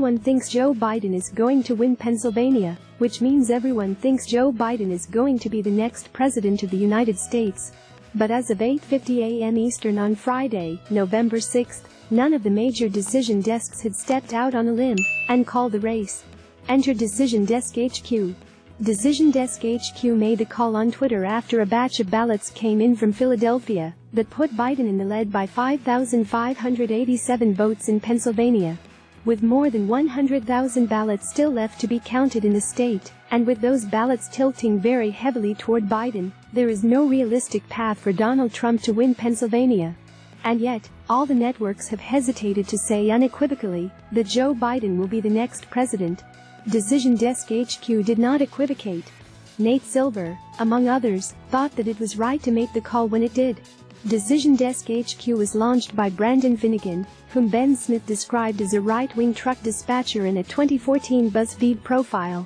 everyone thinks Joe Biden is going to win Pennsylvania, which means everyone thinks Joe Biden is going to be the next president of the United States. But as of 8:50 a.m. Eastern on Friday, November 6, none of the major decision desks had stepped out on a limb and called the race. Enter Decision Desk HQ. Decision Desk HQ made the call on Twitter after a batch of ballots came in from Philadelphia that put Biden in the lead by 5,587 votes in Pennsylvania. With more than 100,000 ballots still left to be counted in the state, and with those ballots tilting very heavily toward Biden, there is no realistic path for Donald Trump to win Pennsylvania. And yet, all the networks have hesitated to say unequivocally that Joe Biden will be the next president. Decision Desk HQ did not equivocate. Nate Silver, among others, thought that it was right to make the call when it did. Decision Desk HQ was launched by Brandon Finnegan, whom Ben Smith described as a right-wing truck dispatcher in a 2014 BuzzFeed profile.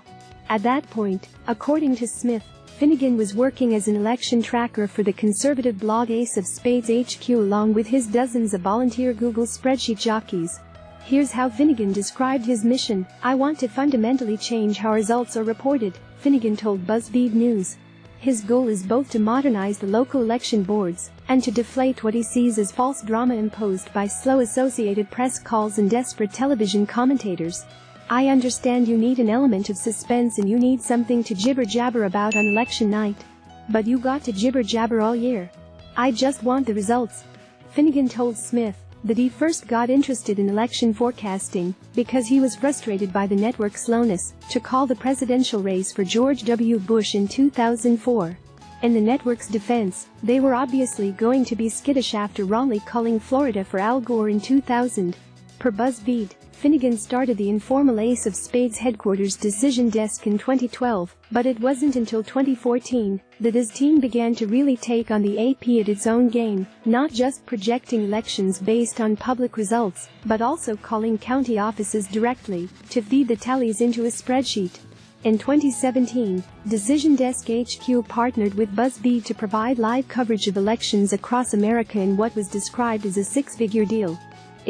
At that point, according to Smith, Finnegan was working as an election tracker for the conservative blog Ace of Spades HQ along with his dozens of volunteer Google spreadsheet jockeys. Here's how Finnegan described his mission: "I want to fundamentally change how results are reported," Finnegan told BuzzFeed News. His goal is both to modernize the local election boards and to deflate what he sees as false drama imposed by slow Associated Press calls and desperate television commentators. "I understand you need an element of suspense and you need something to jibber-jabber about on election night. But you got to jibber-jabber all year. I just want the results." Finnegan told Smith that he first got interested in election forecasting because he was frustrated by the network's slowness to call the presidential race for George W. Bush in 2004. In the network's defense, they were obviously going to be skittish after wrongly calling Florida for Al Gore in 2000. Per BuzzFeed, Finnegan started the informal Ace of Spades headquarters decision desk in 2012, but it wasn't until 2014 that his team began to really take on the AP at its own game, not just projecting elections based on public results, but also calling county offices directly to feed the tallies into a spreadsheet. In 2017, Decision Desk HQ partnered with BuzzFeed to provide live coverage of elections across America in what was described as a six-figure deal.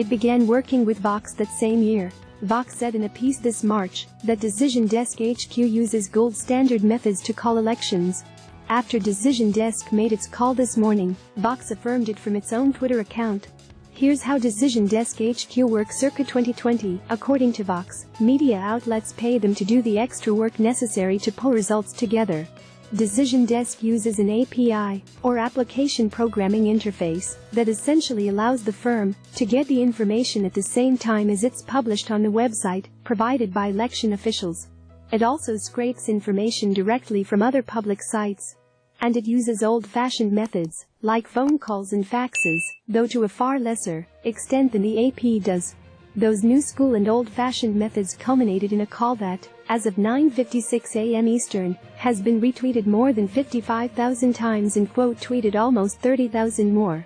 It began working with Vox that same year. Vox said in a piece this March that Decision Desk HQ uses gold standard methods to call elections. After Decision Desk made its call this morning, Vox affirmed it from its own Twitter account. Here's how Decision Desk HQ works circa 2020, according to Vox. Media outlets pay them to do the extra work necessary to pull results together. Decision Desk uses an API, or application programming interface, that essentially allows the firm to get the information at the same time as it's published on the website provided by election officials. It also scrapes information directly from other public sites. And it uses old-fashioned methods, like phone calls and faxes, though to a far lesser extent than the AP does. Those new school and old-fashioned methods culminated in a call that, as of 9:56 a.m. Eastern, has been retweeted more than 55,000 times and quote-tweeted almost 30,000 more.